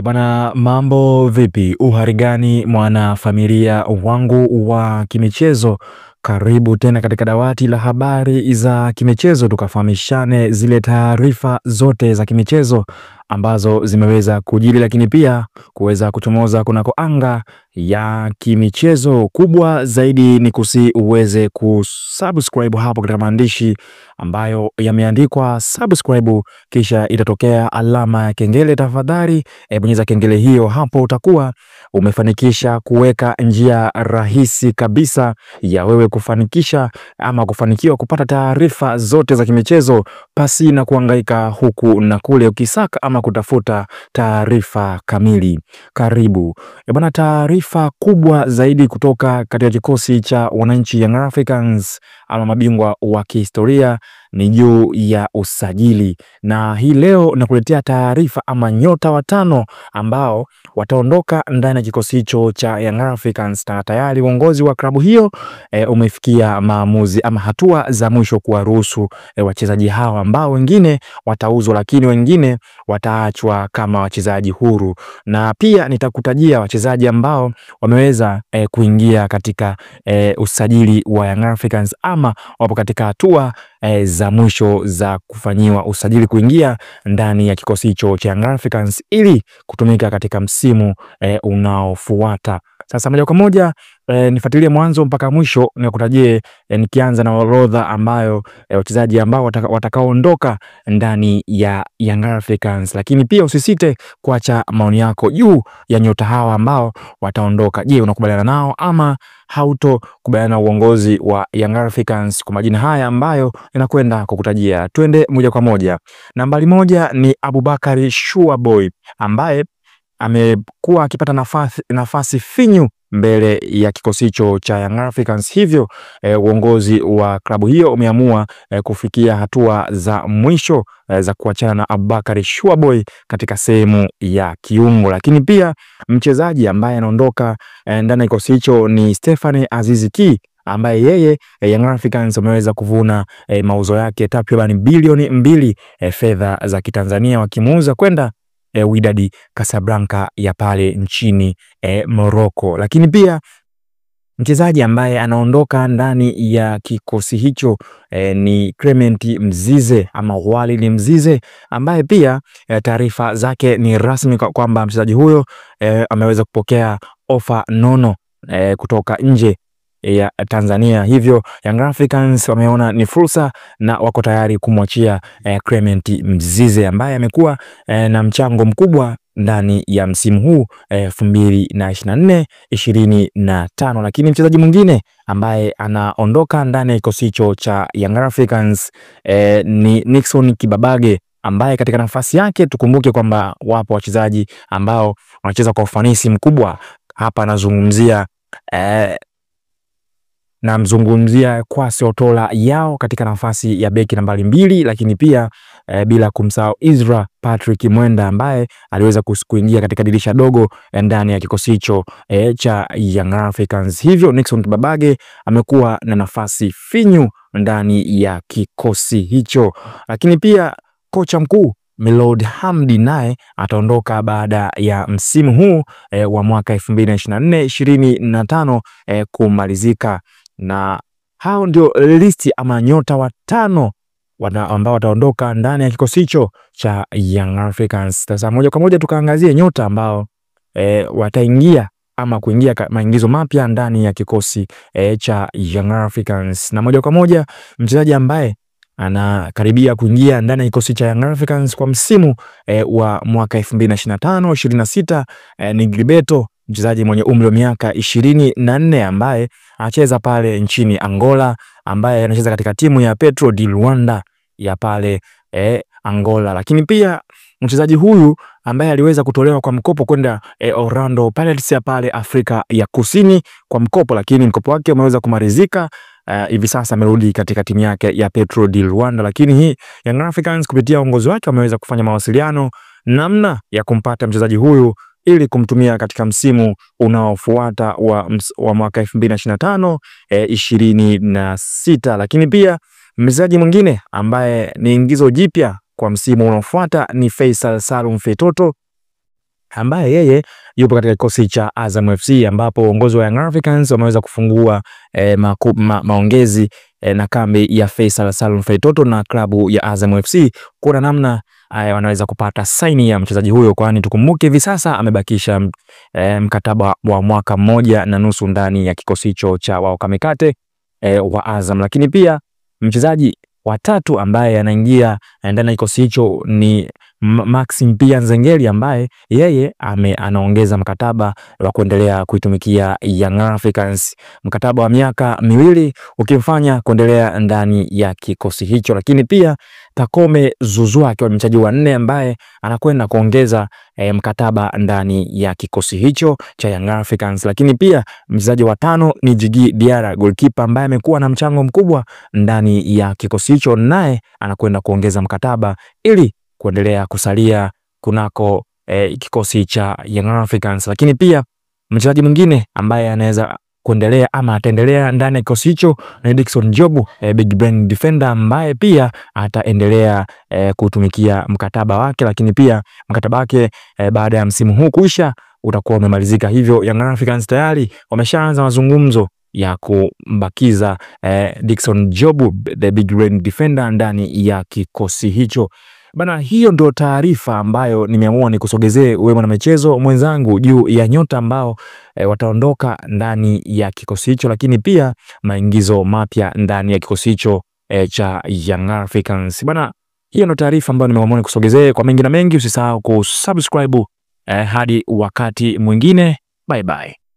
Bwana, mambo vipi? Uhari gani mwana familia wangu wa kimichezo? Karibu tena katika dawati la habari za kimichezo, tukafahamishane zile taarifa zote za kimichezo ambazo zimeweza kujiri, lakini pia kuweza kuchomoza kunako anga ya kimichezo. Kubwa zaidi ni uweze kusubscribe hapo katika maandishi ambayo yameandikwa subscribe, kisha itatokea alama ya kengele. Tafadhali bonyeza kengele hiyo, hapo utakuwa umefanikisha kuweka njia rahisi kabisa ya wewe kufanikisha ama kufanikiwa kupata taarifa zote za kimichezo pasi na kuhangaika huku na kule ukisaka ama kutafuta taarifa kamili. Karibu. Bwana, taarifa kubwa zaidi kutoka katika kikosi cha wananchi Young Africans ama mabingwa wa kihistoria ni juu ya usajili, na hii leo nakuletea taarifa ama nyota watano ambao wataondoka ndani ya kikosi hicho cha Young Africans, na tayari uongozi wa klabu hiyo umefikia maamuzi ama hatua za mwisho kuwaruhusu wachezaji hawa ambao wengine watauzwa, lakini wengine wataachwa kama wachezaji huru. Na pia nitakutajia wachezaji ambao wameweza kuingia katika usajili wa Young Africans ama wapo katika hatua za mwisho za kufanyiwa usajili kuingia ndani ya kikosi hicho cha Young Africans ili kutumika katika msimu unaofuata. Sasa moja kwa moja nifuatilie mwanzo mpaka mwisho, nikutajie nikianza na orodha ambayo wachezaji ambao watakaoondoka ndani ya Young Africans, lakini pia usisite kuacha maoni yako juu ya nyota hawa ambao wataondoka. Je, unakubaliana nao ama hautokubaliana na uongozi wa Young Africans kwa majina haya ambayo ninakwenda kukutajia? Twende moja kwa moja. Nambari moja ni Aboubakar Shuaboy ambaye amekuwa akipata nafasi finyu mbele ya kikosi hicho cha Young Africans, hivyo uongozi wa klabu hiyo umeamua kufikia hatua za mwisho za kuachana na Aboubakar Shuaboy katika sehemu ya kiungo. Lakini pia mchezaji ambaye anaondoka ndani ya kikosi hicho ni Stephane Aziz Ki ambaye yeye Young Africans wameweza kuvuna mauzo yake takriban bilioni 2 fedha za Kitanzania, wakimuuza kwenda Wydad Casablanca ya pale nchini Morocco. Lakini pia mchezaji ambaye anaondoka ndani ya kikosi hicho ni Clement Mzize ama Walid Mzize ambaye pia taarifa zake ni rasmi kwamba mchezaji huyo ameweza kupokea ofa nono kutoka nje ya Tanzania, hivyo Young Africans wameona ni fursa na wako tayari kumwachia Clement Mzize ambaye amekuwa na mchango mkubwa ndani ya msimu huu 2024-2025. Lakini mchezaji mwingine ambaye anaondoka ndani ya kikosi hicho cha Young Africans ni Nixon Kibabage ambaye katika nafasi yake tukumbuke kwamba wapo wachezaji ambao wanacheza kwa ufanisi mkubwa. Hapa namzungumzia Kwasi Otola Yao katika nafasi ya beki nambari 2, lakini pia bila kumsahau Isra Patrick Mwenda ambaye aliweza kuingia katika dirisha dogo ndani ya kikosi hicho cha Young Africans. Hivyo Nixon Kibabage amekuwa na nafasi finyu ndani ya kikosi hicho. Lakini pia kocha mkuu Miloud Hamdi naye ataondoka baada ya msimu huu wa mwaka 2024-2025 kumalizika, na hao ndio listi ama nyota watano ambao wataondoka ndani ya kikosi hicho cha Young Africans. Sasa moja kwa moja tukaangazie nyota ambao wataingia ama kuingia maingizo mapya ndani ya kikosi cha Young Africans, na moja kwa moja mchezaji ambaye anakaribia kuingia ndani ya kikosi cha Young Africans kwa msimu wa mwaka 2025-2026 ni Gilberto, mchezaji mwenye umri wa miaka 24 ambaye anacheza pale nchini Angola, ambaye anacheza katika timu ya Petro di Luanda ya pale Angola. Lakini pia mchezaji huyu ambaye aliweza kutolewa kwa mkopo kwenda Orlando Pirates ya pale Afrika ya Kusini kwa mkopo, lakini mkopo wake umeweza kumalizika. Hivi sasa amerudi katika timu yake ya Petro di Luanda, lakini hii Young Africans kupitia uongozi wake wameweza kufanya mawasiliano namna ya kumpata mchezaji huyu ili kumtumia katika msimu unaofuata wa mwaka 2025-2026. Lakini pia mchezaji mwingine ambaye ni ingizo jipya kwa msimu unaofuata ni Faisal Salum Fetoto ambaye yeye yupo katika kikosi cha Azam FC, ambapo uongozi wa Young Africans wameweza kufungua maongezi na kambi ya Faisal Salum Feitoto na klabu ya Azam FC kuna namna wanaweza kupata saini ya mchezaji huyo, kwani tukumbuke hivi sasa amebakisha mkataba wa mwaka 1.5 ndani ya kikosi hicho cha wao Kamikate wa Azam. Lakini pia mchezaji wa tatu ambaye anaingia ndani ya kikosi hicho ni Maxim Pia Nzengeli, ambaye yeye anaongeza mkataba wa kuendelea kuitumikia Young Africans, mkataba wa miaka 2 ukimfanya kuendelea ndani ya kikosi hicho. Lakini pia Pacome Zouzoua akiwa mchezaji wa 4 ambaye anakwenda kuongeza mkataba ndani ya kikosi hicho cha Young Africans. Lakini pia mchezaji wa 5 ni Djigui Diarra, goalkeeper ambaye amekuwa na mchango mkubwa ndani ya kikosi hicho, naye anakwenda kuongeza mkataba ili kuendelea kusalia kunako kikosi cha Young Africans. Lakini pia mchezaji mwingine ambaye anaweza kuendelea ama ataendelea ndani ya kikosi hicho ni Dickson Jobu, big brain defender ambaye pia ataendelea kutumikia mkataba wake. Lakini pia mkataba wake baada ya msimu huu kuisha utakuwa umemalizika, hivyo Young Africans tayari wameshaanza mazungumzo ya kumbakiza Dickson Jobu, the big brain defender ndani ya kikosi hicho. Bana, hiyo ndo taarifa ambayo nimeamua nikusogezee wewe mwana michezo mwenzangu juu ya nyota ambao wataondoka ndani ya kikosi hicho, lakini pia maingizo mapya ndani ya kikosi hicho cha Young Africans. Bana, hiyo ndo taarifa ambayo nimeamua nikusogezee. Kwa mengi na mengi usisahau kusubscribe hadi wakati mwingine. Bye bye.